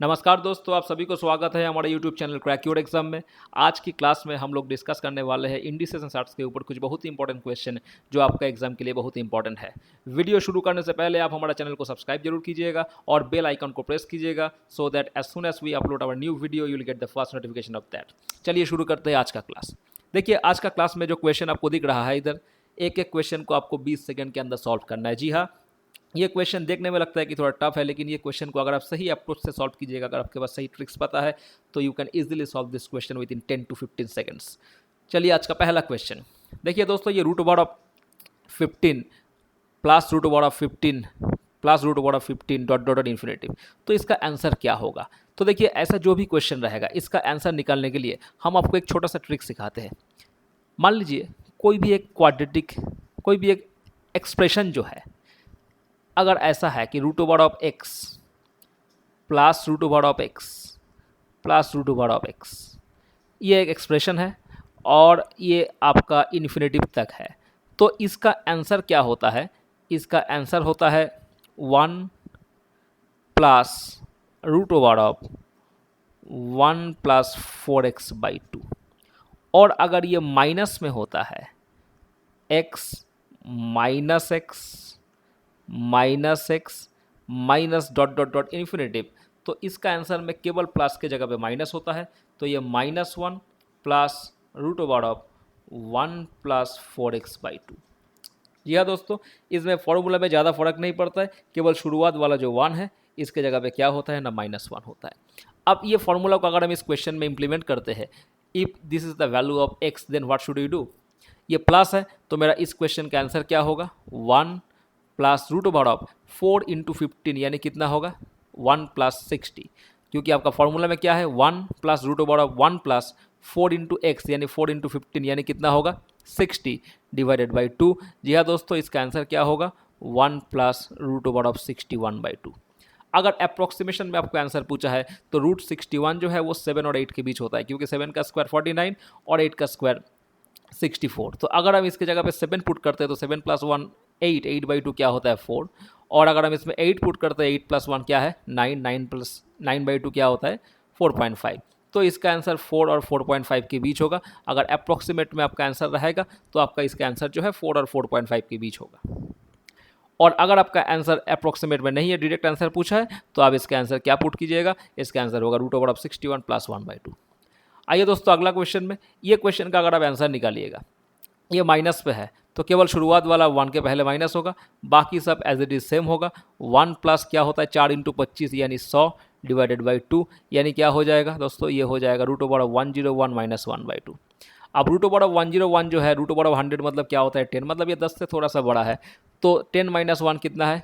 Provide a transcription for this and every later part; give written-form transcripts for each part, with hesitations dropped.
नमस्कार दोस्तों, आप सभी को स्वागत है हमारे YouTube चैनल क्रैक्योर एग्जाम में। आज की क्लास में हम लोग डिस्कस करने वाले हैं इंडिसेस एंड चार्ट्स के ऊपर कुछ बहुत ही इंपॉर्टेंट क्वेश्चन जो आपका एग्जाम के लिए बहुत ही इंपॉर्टेंट है। वीडियो शुरू करने से पहले आप हमारा चैनल को सब्सक्राइब जरूर कीजिएगा और बेल आइकन को प्रेस कीजिएगा so that as soon as we upload our new video you will get the first notification of that. चलिए शुरू करते हैं आज का क्लास। देखिए, आज का क्लास में जो क्वेश्चन आपको दिख रहा है इधर, एक एक क्वेश्चन को आपको 20 सेकंड के अंदर सॉल्व करना है। जी हाँ, ये क्वेश्चन देखने में लगता है कि थोड़ा टफ है, लेकिन ये क्वेश्चन को अगर आप सही अप्रोच से सॉल्व कीजिएगा, अगर आपके पास सही ट्रिक्स पता है तो you can easily solve this question within 10 to 15 seconds. चलिए आज का पहला क्वेश्चन देखिए दोस्तों, ये root over of 15 plus root over of 15 plus root over of 15 dot dot infinitive, तो इसका आंसर क्या होगा। तो देखिए, ऐसा जो भी क्वेश्चन रहेगा इसका आंसर निकालने के लिए हम आपको एक छोटा सा ट्रिक सिखाते हैं। मान लीजिए कोई भी एक क्वाड्रेटिक, कोई भी एक एक्सप्रेशन जो है, अगर ऐसा है कि root over of x plus root over of x plus root over of x, ये एक एक्सप्रेशन है और ये आपका इन्फिनेटिव तक है, तो इसका आंसर क्या होता है। इसका आंसर होता है 1 plus root over of 1 plus 4x/2। और अगर ये माइनस में होता है x minus x minus x minus dot dot dot infinitive, तो इसका आंसर में केवल प्लस के जगह पे माइनस होता है, तो ये -1 plus root over of 1 plus 4x/2। जी हाँ दोस्तों, इसमें फॉर्मूला में ज़्यादा फर्क नहीं पड़ता है, केवल शुरुआत वाला जो 1 है इसके जगह पे क्या होता है ना, -1 होता है। अब ये फॉर्मूला को अगर हम इस क्वेश्चन में इंप्लीमेंट करते हैं, if this is the value of x then what should you do. ये प्लस है तो मेरा इस क्वेश्चन का आंसर क्या होगा, 1 plus root over of 4 into 15 यानी कितना होगा 1 प्लस 60, क्योंकि आपका फॉर्मूला में क्या है 1 plus root over of 1 plus 4 into x यानी 4 इंटू 15 यानी कितना होगा 60 डिवाइडेड बाई 2। जी हाँ दोस्तों, इसका आंसर क्या होगा 1 प्लस रूट ओवर ऑफ 61/2। अगर अप्रोक्सीमेशन में आपको आंसर पूछा है तो रूट 61 जो है वो 7 और 8 के बीच होता है, क्योंकि 7 का स्क्वायर 49 और 8 का स्क्वायर 64। तो अगर हम इसके जगह पे 7 पुट करते हैं तो 7 प्लस 1 8, 8/2 क्या होता है 4, और अगर हम इसमें 8 पुट करते हैं 8 प्लस 1 क्या है 9, 9 प्लस 9/2 क्या होता है 4.5। तो इसका आंसर 4 और 4.5 के बीच होगा। अगर अप्रॉक्सीमेट में आपका आंसर रहेगा तो आपका इसका आंसर जो है 4 और 4.5 के बीच होगा। और अगर आपका आंसर अप्रॉक्सीमेट में नहीं है, डायरेक्ट आंसर पूछा है, तो आप इसका आंसर क्या पुट कीजिएगा, इसका आंसर होगा रूट ओवर ऑफ 61 प्लस 1/2। आइए दोस्तों अगला क्वेश्चन में, ये क्वेश्चन का अगर आप आंसर निकालिएगा, ये माइनस पे है तो केवल शुरुआत वाला 1 के पहले माइनस होगा, बाकी सब एज इट इज सेम होगा। 1 प्लस क्या होता है 4 इंटू 25 यानी 100 डिवाइडेड बाई 2 यानी क्या हो जाएगा दोस्तों, ये हो जाएगा रूट ओवर ऑफ 101 माइनस 1/2। अब रूट ओवर ऑफ 101 जो है रूट ओवर ऑफ 100 मतलब क्या होता है 10, मतलब ये 10 से थोड़ा सा बड़ा है, तो 10 माइनस 1 कितना है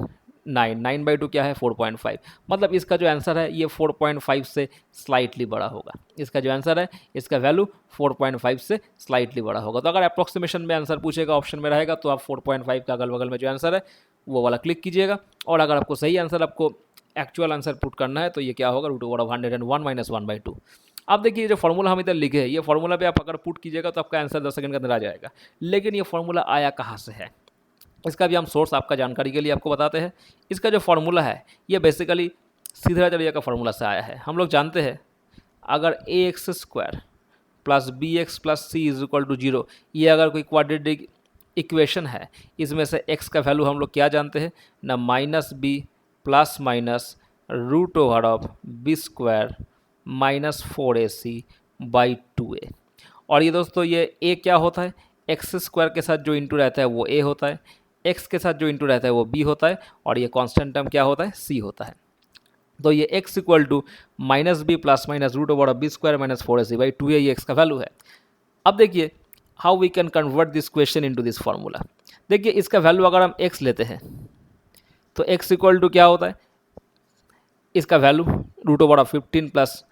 9, 9/2 क्या है 4.5, मतलब इसका जो आंसर है ये 4.5 से स्लाइटली बड़ा होगा। इसका जो आंसर है इसका वैल्यू 4.5 से स्लाइटली बड़ा होगा। तो अगर अप्रॉक्सीमेशन में आंसर पूछेगा ऑप्शन में रहेगा तो आप 4.5 का अगल बगल में जो आंसर है वो वाला क्लिक कीजिएगा, और अगर आपको सही आंसर, आपको एक्चुअल आंसर पुट करना है तो ये क्या होगा रूट ओवर ऑफ 101 माइनस 1/2। अब देखिए जो फॉर्मूला हम इधर लिखे हैं, ये फॉर्मूला पे आप अगर पुट कीजिएगा तो आपका आंसर 10 सेकंड के अंदर आ जाएगा। लेकिन ये फॉर्मूला आया कहाँ से है, इसका भी हम सोर्स आपका जानकारी के लिए आपको बताते हैं। इसका जो फार्मूला है ये बेसिकली सीधाचर्या का फार्मूला से आया है। हम लोग जानते हैं अगर ax² plus bx plus c is equal to 0, ये अगर कोई क्वाड्रेटिक इक्वेशन है, इसमें से x का वैल्यू हम लोग क्या जानते हैं ना, -b plus minus root over of b² minus 4ac/2a। और ये दोस्तों ये a क्या होता है, x² के साथ जो इंटू रहता है वो a होता है, x के साथ जो इंटू रहता है वो b होता है, और ये कांस्टेंट टर्म क्या होता है c होता है। तो ये x equal to -b plus minus root over of b² minus 4ac/2a ये x का वैल्यू है। अब देखिए how we can convert this question into this formula. देखिए इसका वैल्यू अगर हम x लेते हैं तो x इक्वल टू क्या होता है, इसका value root over of 15 plus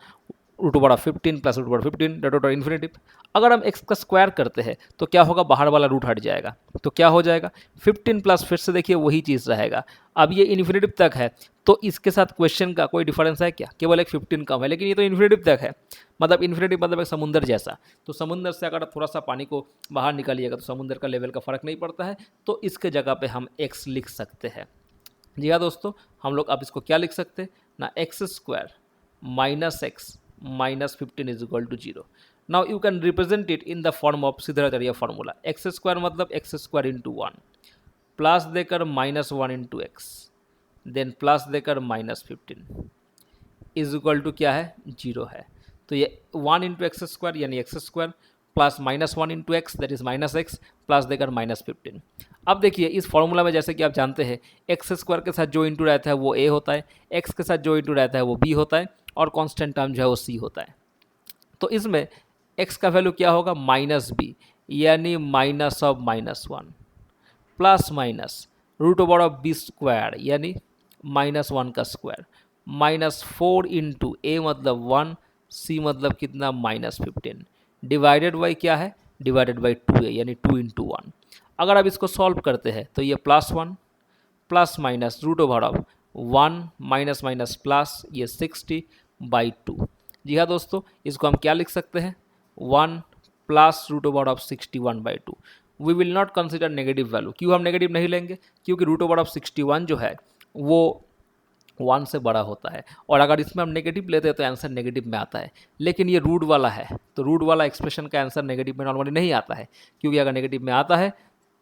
root over of 15 plus root over 15 dot dot infinitive. अगर हम x का स्क्वायर करते हैं तो क्या होगा, बाहर वाला रूट हट जाएगा, तो क्या हो जाएगा 15 प्लस, फिर से देखिए वही चीज़ रहेगा। अब ये इन्फिनेटिव तक है तो इसके साथ क्वेश्चन का कोई डिफरेंस है क्या, केवल एक 15 कम है, लेकिन ये तो इन्फिनेटिव तक है, मतलब इन्फिनेटिव मतलब एक समुंदर जैसा। तो समुंदर से अगर आप थोड़ा सा पानी को बाहर निकालिएगा तो समुंदर का लेवल का फ़र्क नहीं पड़ता है, तो इसके जगह पर हम x लिख सकते हैं। जी हाँ दोस्तों, हम लोग अब इसको क्या लिख सकते हैं ना, x² minus x minus 15 is equal to 0. Now you can represent it in the form of सीधा चलिए फार्मूला एक्स स्क्वायर मतलब x square into one plus देकर minus one into x then plus देकर माइनस 15 इज इक्वल टू क्या है 0 है. तो ये 1 इंटू एक्स स्क्वायर यानी x square plus minus one into x that is minus x plus देकर माइनस 15. अब देखिए इस फॉर्मूला में जैसे कि आप जानते हैं एक्स स्क्वायर के साथ जो इंटू रहता है वो ए होता है, एक्स के साथ जो इंटू रहता है वो बी होता है और कांस्टेंट टर्म जो है वो सी होता है. तो इसमें x का वैल्यू क्या होगा माइनस बी यानी minus of minus one plus minus root over of B square यानी माइनस वन का स्क्वायर माइनस 4 इंटू ए मतलब 1 सी मतलब कितना माइनस 15 डिवाइडेड बाई क्या है डिवाइडेड बाई 2a यानी 2 इंटू वन. अगर आप इसको सॉल्व करते हैं तो ये plus one plus minus root over of 1 minus minus plus ये 60 बाई 2. जी हाँ दोस्तों, इसको हम क्या लिख सकते हैं 1 plus root over of 61 by 2. We will not consider negative value. क्यों हम नेगेटिव नहीं लेंगे? क्योंकि रूट ओवर ऑफ 61 जो है वो 1 से बड़ा होता है और अगर इसमें हम नेगेटिव लेते हैं तो आंसर नेगेटिव में आता है. लेकिन ये रूट वाला है तो रूट वाला एक्सप्रेशन का आंसर नेगेटिव में नॉर्मली नहीं आता है, क्योंकि अगर नेगेटिव में आता है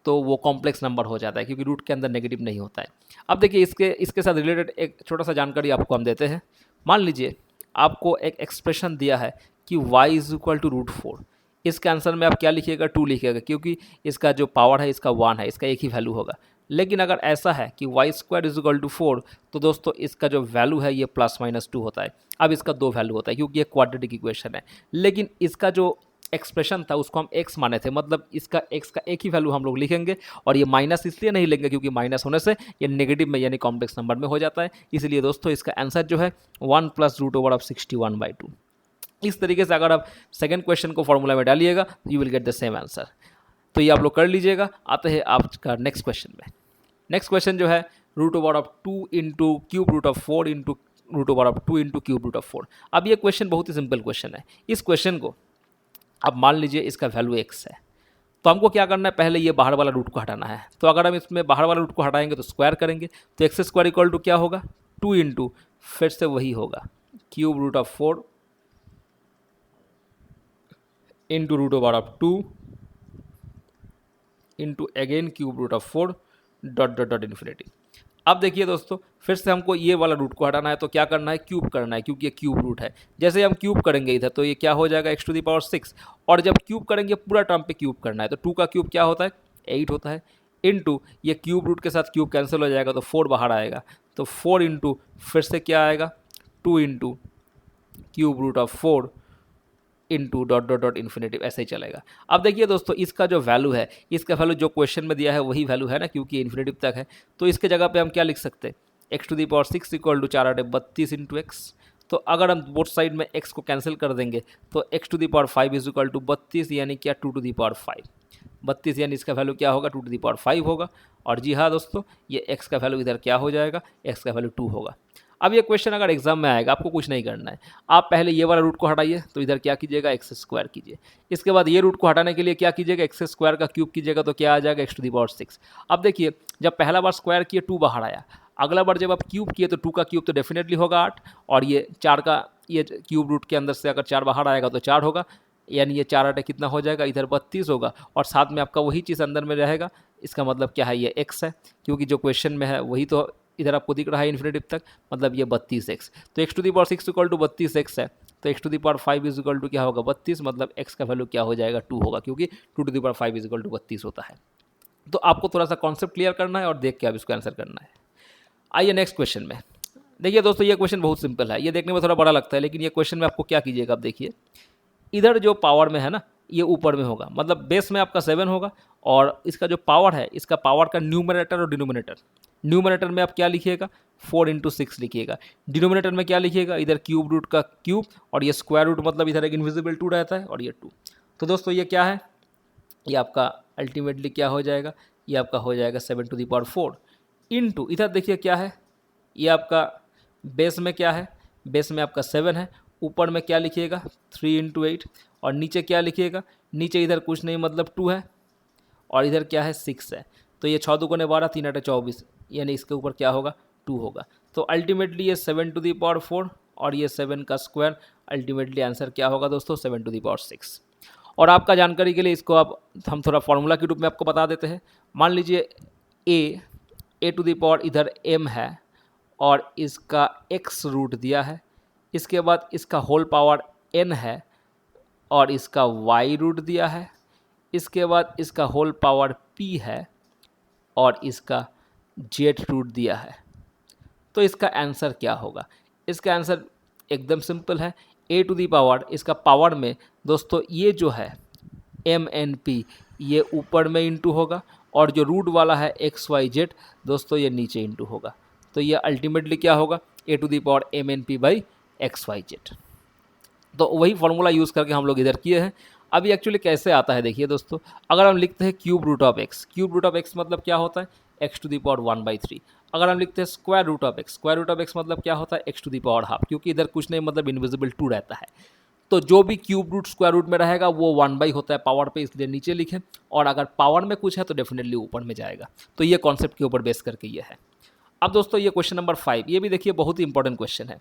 तो वो कॉम्प्लेक्स नंबर हो जाता है क्योंकि रूट के अंदर नेगेटिव नहीं होता है. अब देखिए इसके साथ रिलेटेड एक छोटा सा जानकारी आपको हम देते हैं. मान लीजिए आपको एक एक्सप्रेशन दिया है कि y is equal to root 4. इसके आंसर में आप क्या लिखिएगा 2 लिखिएगा क्योंकि इसका जो पावर है इसका 1 है, इसका एक ही वैल्यू होगा. लेकिन अगर ऐसा है कि Y square is equal to 4 तो दोस्तों इसका जो वैल्यू है ये प्लस माइनस 2 होता है. अब इसका 2 वैल्यू होता है क्योंकि ये क्वाड्रेटिक इक्वेशन है. लेकिन इसका जो एक्सप्रेशन था उसको हम x माने थे, मतलब इसका x का एक ही वैल्यू हम लोग लिखेंगे और ये माइनस इसलिए नहीं लेंगे क्योंकि माइनस होने से ये नेगेटिव में यानी कॉम्प्लेक्स नंबर में हो जाता है. इसलिए दोस्तों इसका आंसर जो है 1 plus root over of 61 by 2. इस तरीके से अगर आप सेकंड क्वेश्चन को फॉर्मूला में डालिएगा you will get the same answer. तो ये आप लोग कर लीजिएगा. आते हैं आपका नेक्स्ट क्वेश्चन में. नेक्स्ट क्वेश्चन जो है root over of 2 into cube root of 4 into root over of 2 into cube root of 4. अब ये क्वेश्चन बहुत ही सिंपल क्वेश्चन है. इस क्वेश्चन को अब मान लीजिए इसका वैल्यू x है तो हमको क्या करना है पहले ये बाहर वाला रूट को हटाना है. तो अगर हम इसमें बाहर वाला रूट को हटाएंगे तो स्क्वायर करेंगे तो एक्स स्क्वायर इक्वल टू क्या होगा 2 इंटू फिर से वही होगा cube root of 4 into root over of 2 into again cube root of 4 dot dot dot infinity. अब देखिए दोस्तों फिर से हमको ये वाला रूट को हटाना है तो क्या करना है क्यूब करना है क्योंकि ये क्यूब रूट है. जैसे हम क्यूब करेंगे इधर तो ये क्या हो जाएगा x टू द पावर 6 और जब क्यूब करेंगे पूरा टर्म पे क्यूब करना है तो 2 का क्यूब क्या होता है 8 होता है इनटू ये क्यूब रूट के साथ क्यूब कैंसिल हो जाएगा तो 4 बाहर आएगा तो 4 इंटू फिर से क्या आएगा 2 into cube root of 4 into dot dot dot infinitive ऐसे ही चलेगा. अब देखिए दोस्तों इसका जो वैल्यू है इसका वैल्यू जो क्वेश्चन में दिया है वही वैल्यू है ना क्योंकि इन्फिनिटिव तक है. तो इसके जगह पे हम क्या लिख सकते हैं X to the power 6 equal to 4 8 32 into X. तो अगर हम बोथ साइड में x को कैंसिल कर देंगे तो x to the power 5 is equal to 32 यानी क्या 2 टू दी पावर 5. 32 यानी इसका वैल्यू क्या होगा 2 टू दी पावर 5 होगा. और जी हाँ दोस्तों ये x का वैल्यू इधर क्या हो जाएगा x का वैल्यू 2 होगा. अब ये क्वेश्चन अगर एग्जाम में आएगा आपको कुछ नहीं करना है. आप पहले ये वाला रूट को हटाइए तो इधर क्या कीजिएगा एक्स स्क्वायर कीजिए. इसके बाद ये रूट को हटाने के लिए क्या कीजिएगा एक्स स्क्वायर का क्यूब कीजिएगा तो क्या आ जाएगा एक्स टू दी पावर 6. अब देखिए जब पहला बार स्क्वायर किए 2 बाहर आया, अगला बार जब आप क्यूब किए तो 2 का क्यूब तो डेफिनेटली होगा 8 और ये 4 का ये क्यूब रूट के अंदर से अगर 4 बाहर आएगा तो 4 होगा यानी ये 4 8 कितना हो जाएगा इधर 32 होगा और साथ में आपका वही चीज़ अंदर में रहेगा. इसका मतलब क्या है ये x है क्योंकि जो क्वेश्चन में है वही तो इधर आपको दिख रहा है इन्फिनिटिव तक मतलब ये 32x. तो x to the power 6 equal to 32x है तो x to the power 5 is equal to क्या होगा 32 मतलब x का वैल्यू क्या हो जाएगा 2 होगा क्योंकि 2 to the power 5 is equal to 32 होता है. तो आपको थोड़ा सा कॉन्सेप्ट क्लियर करना है और देख के आप इसको आंसर करना है. आइए नेक्स्ट क्वेश्चन में. देखिए दोस्तों ये क्वेश्चन बहुत सिंपल है. ये देखने में थोड़ा बड़ा लगता है लेकिन ये क्वेश्चन में आपको क्या कीजिएगा आप देखिए इधर जो पावर में है ना ये ऊपर में होगा मतलब बेस में आपका 7 होगा और इसका जो पावर है इसका पावर का न्यूमरेटर और डिनोमिनेटर. न्यूमरेटर में आप क्या लिखिएगा 4 इंटू 6 लिखिएगा. डिनोमिनेटर में क्या लिखिएगा इधर क्यूब रूट का क्यूब और ये स्क्वायर रूट मतलब इधर एक इनविजिबल 2 रहता है और ये 2. तो दोस्तों ये क्या है ये आपका अल्टीमेटली क्या हो जाएगा ये आपका हो जाएगा 7 टू दी पावर 4 इंटू इधर देखिए क्या है ये आपका बेस में क्या है बेस में आपका 7 है. ऊपर में क्या लिखिएगा 3 इंटू 8 और नीचे क्या लिखिएगा नीचे इधर कुछ नहीं मतलब 2 है और इधर क्या है 6 है. तो ये 6 दूने 12 3 8 24 यानी इसके ऊपर क्या होगा 2 होगा. तो अल्टीमेटली ये 7 टू दी पावर 4 और ये 7 का स्क्वायर, अल्टीमेटली आंसर क्या होगा दोस्तों 7⁶। और आपका जानकारी के लिए इसको आप हम थोड़ा फॉर्मूला के रूप में आपको बता देते हैं। मान लीजिए a टू द पावर इधर m है और इसका x रूट दिया है, इसके बाद इसका होल पावर n है और इसका y रूट दिया है, इसके बाद इसका होल पावर p है और इसका z रूट दिया है। तो इसका आंसर क्या होगा? इसका आंसर एकदम सिंपल है, a टू दी पावर इसका पावर में दोस्तों ये जो है MNP ये ऊपर में इंटू होगा और जो रूट वाला है XYZ दोस्तों ये नीचे इंटू होगा। तो ये अल्टीमेटली क्या होगा a to the power MNP/XYZ। तो वही फॉर्मूला यूज़ करके हम लोग इधर किए हैं। अभी एक्चुअली कैसे आता है देखिए दोस्तों, अगर हम लिखते हैं cube root of X, cube root of X मतलब क्या होता है x टू दी पावर 1/3। अगर हम लिखते हैं square root of X, square root of X मतलब क्या होता है x to the power half, क्योंकि इधर कुछ नहीं मतलब इनविजिबल 2 रहता है। तो जो भी क्यूब रूट स्क्वायर रूट में रहेगा वो 1/, होता है पावर पे, इसलिए नीचे लिखें, और अगर पावर में कुछ है तो डेफिनेटली ऊपर में जाएगा। तो ये कॉन्सेप्ट के ऊपर बेस करके ये है। अब दोस्तों ये क्वेश्चन नंबर 5, ये भी देखिए बहुत ही इंपॉर्टेंट क्वेश्चन है।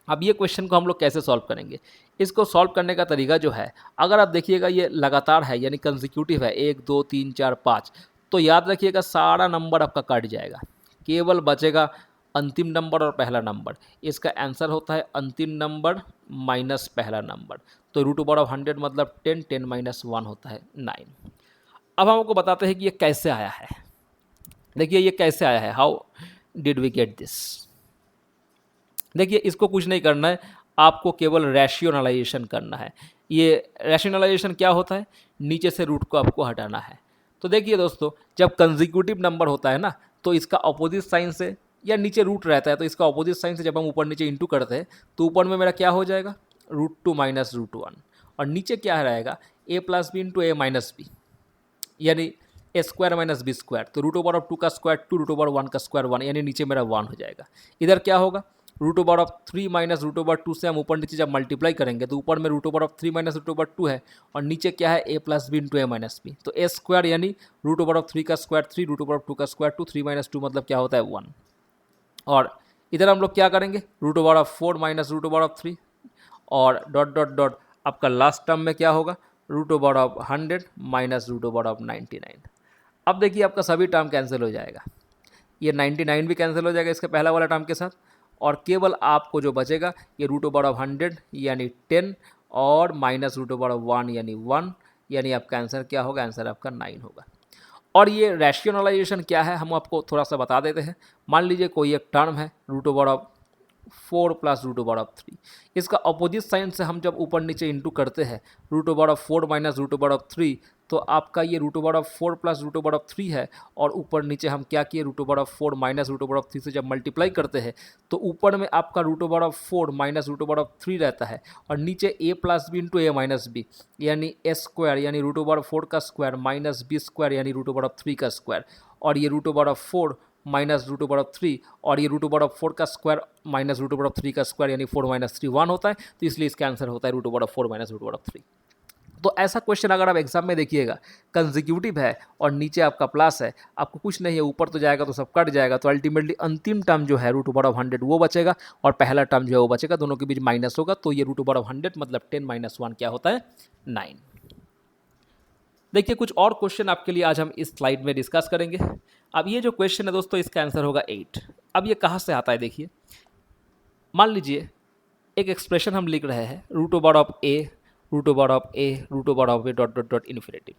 अब ये क्वेश्चन को हम लोग कैसे सॉल्व करेंगे? इसको सॉल्व करने का तरीका जो है, अगर आप देखिएगा ये लगातार है यानी कंसेक्यूटिव है 1 2 3 4 5, तो याद रखिएगा सारा नंबर आपका कट जाएगा, केवल बचेगा अंतिम नंबर और पहला नंबर। इसका आंसर होता है अंतिम नंबर माइनस पहला नंबर। तो √100 मतलब 10, 10 - 1 होता है 9। अब हम आपको बताते हैं कि ये कैसे आया है। देखिए ये कैसे आया है, how did we get this. देखिए इसको कुछ नहीं करना है, आपको केवल रैशनलाइजेशन करना है। ये रैशनलाइजेशन क्या होता है, नीचे से रूट को आपको हटाना है। तो देखिए दोस्तों, जब कंसेक्यूटिव नंबर होता है ना, तो इसका अपोजिट साइन से, या नीचे रूट रहता है तो इसका अपोजिट साइन से जब हम ऊपर नीचे इंटू करते हैं तो ऊपर में मेरा क्या हो जाएगा √2 - √1, और नीचे क्या रहेगा a + b × a - b, यानी a² - b²। तो √2 का स्क्वायर 2, √1 का स्क्वायर 1, यानी नीचे मेरा 1 हो जाएगा। इधर क्या होगा √3 - √2 से हम ऊपर नीचे जब मल्टीप्लाई करेंगे तो ऊपर में √3 - √2 है और नीचे क्या है a + b × a - b। तो a² यानी √3 का स्क्वायर 3, √2 का स्क्वायर 2, 3 - 2 मतलब क्या होता है 1। और इधर हम लोग क्या करेंगे √4 - √3 और डॉट डॉट डॉट, आपका लास्ट टर्म में क्या होगा √100 - √99। अब देखिए आपका सभी टर्म कैंसिल हो जाएगा, ये 99 भी कैंसिल हो जाएगा इसके पहला वाला टर्म के साथ, और केवल आपको जो बचेगा ये √100 यानी 10 और -√1 यानी 1, यानी आपका आंसर क्या होगा, आंसर आपका 9 होगा। और ये रैशनलाइजेशन क्या है हम आपको थोड़ा सा बता देते हैं। मान लीजिए कोई एक टर्म है √4 + √3, इसका अपोजिट साइन से हम जब ऊपर नीचे इंटू करते हैं √4 - √3, तो आपका ये √4 + √3 है, और ऊपर नीचे हम क्या किए √4 - √3 से जब मल्टीप्लाई करते हैं तो ऊपर में आपका √4 - √3 रहता है और नीचे a + b × a - b, यानी a² यानी √4 का स्क्वायर -b² यानी √3 का स्क्वायर, और ये √4 -√3 और ये √4 का स्क्वायर -√3 का स्क्वायर यानी 4 - 3 1 होता है। तो इसलिए इसका आंसर होता है √4 - √3। तो ऐसा क्वेश्चन अगर आप एग्जाम में देखिएगा, कंसेक्यूटिव है और नीचे आपका प्लस है, आपको कुछ नहीं है, ऊपर तो जाएगा तो सब कट जाएगा, तो अल्टीमेटली अंतिम टर्म जो है √100 वो बचेगा और पहला टर्म जो है वो बचेगा, दोनों के बीच माइनस होगा। तो ये √100 मतलब 10 - 1 क्या होता है 9। देखिए कुछ और क्वेश्चन आपके लिए आज हम इस स्लाइड में डिस्कस करेंगे। अब ये जो क्वेश्चन है दोस्तों इसका आंसर होगा 8। अब ये कहाँ से आता है देखिए, मान लीजिए एक एक्सप्रेशन हम लिख रहे हैं √a dot dot dot infinity,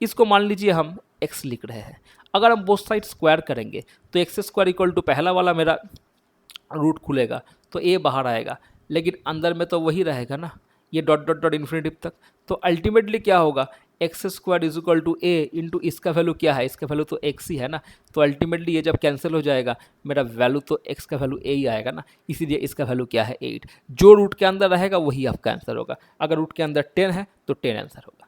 इसको मान लीजिए हम x लिख रहे हैं। अगर हम बोथ साइड स्क्वायर करेंगे तो x² = पहला वाला मेरा रूट खुलेगा तो a बाहर आएगा, लेकिन अंदर में तो वही रहेगा ना, ये डॉट डॉट डॉट इन्फिनिटी तक। तो अल्टीमेटली क्या होगा x² = a इंटू इसका वैल्यू क्या है, इसका वैल्यू तो x ही है ना। तो अल्टीमेटली ये जब कैंसिल हो जाएगा मेरा वैल्यू तो x का वैल्यू a ही आएगा ना, इसीलिए इसका वैल्यू क्या है 8। जो रूट के अंदर रहेगा वही आपका आंसर होगा। अगर रूट के अंदर 10 है तो 10 आंसर होगा।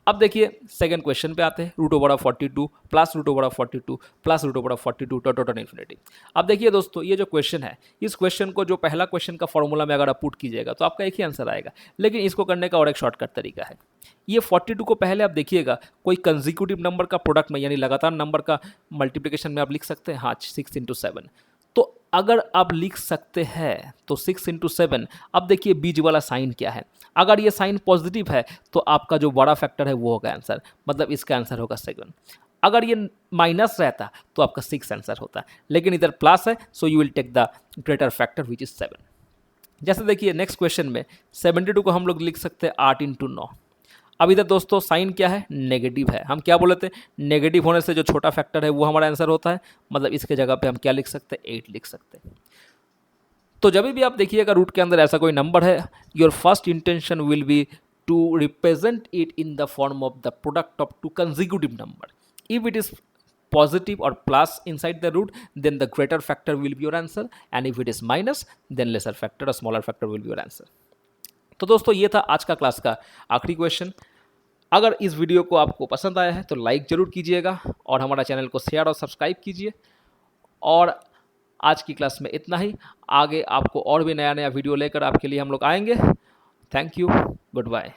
अब देखिए सेकंड क्वेश्चन पे आते हैं √42 + √42 + √42 डॉट डॉट इन्फिनिटी। अब देखिए दोस्तों ये जो क्वेश्चन है, इस क्वेश्चन को जो पहला क्वेश्चन का फॉर्मूला में अगर आप पुट कीजिएगा तो आपका एक ही आंसर आएगा, लेकिन इसको करने का और एक शॉर्टकट तरीका है। ये 42 को पहले आप देखिएगा कोई कंसेक्यूटिव नंबर का प्रोडक्ट में यानी लगातार नंबर का मल्टीप्लिकेशन में आप लिख सकते हैं, हाँ 6 × 7। तो अगर आप लिख सकते हैं तो 6 इंटू 7। अब देखिए बीच वाला साइन क्या है, अगर ये साइन पॉजिटिव है तो आपका जो बड़ा फैक्टर है वो होगा आंसर, मतलब इसका आंसर होगा 7। अगर ये माइनस रहता तो आपका 6 आंसर होता, लेकिन इधर प्लस है, so you will take the greater factor which is 7। जैसे देखिए नेक्स्ट क्वेश्चन में 72 को हम लोग लिख सकते हैं 8 इंटू 9। अब इधर दोस्तों साइन क्या है, नेगेटिव है। हम क्या बोले थे, नेगेटिव होने से जो छोटा फैक्टर है वो हमारा आंसर होता है, मतलब इसके जगह पे हम क्या लिख सकते हैं, 8 लिख सकते हैं। तो जब भी आप देखिएगा रूट के अंदर ऐसा कोई नंबर है, your first intention will be to represent it in the form of the product of two consecutive number. If it is positive or plus inside the root, then the greater factor will be your answer, and if it is minus, then lesser factor or smaller factor will be your answer. तो दोस्तों ये था आज का class का आखिरी question. अगर इस वीडियो को आपको पसंद आया है तो लाइक ज़रूर कीजिएगा और हमारा चैनल को शेयर और सब्सक्राइब कीजिए। और आज की क्लास में इतना ही, आगे आपको और भी नया नया वीडियो लेकर आपके लिए हम लोग आएंगे। Thank you, good bye.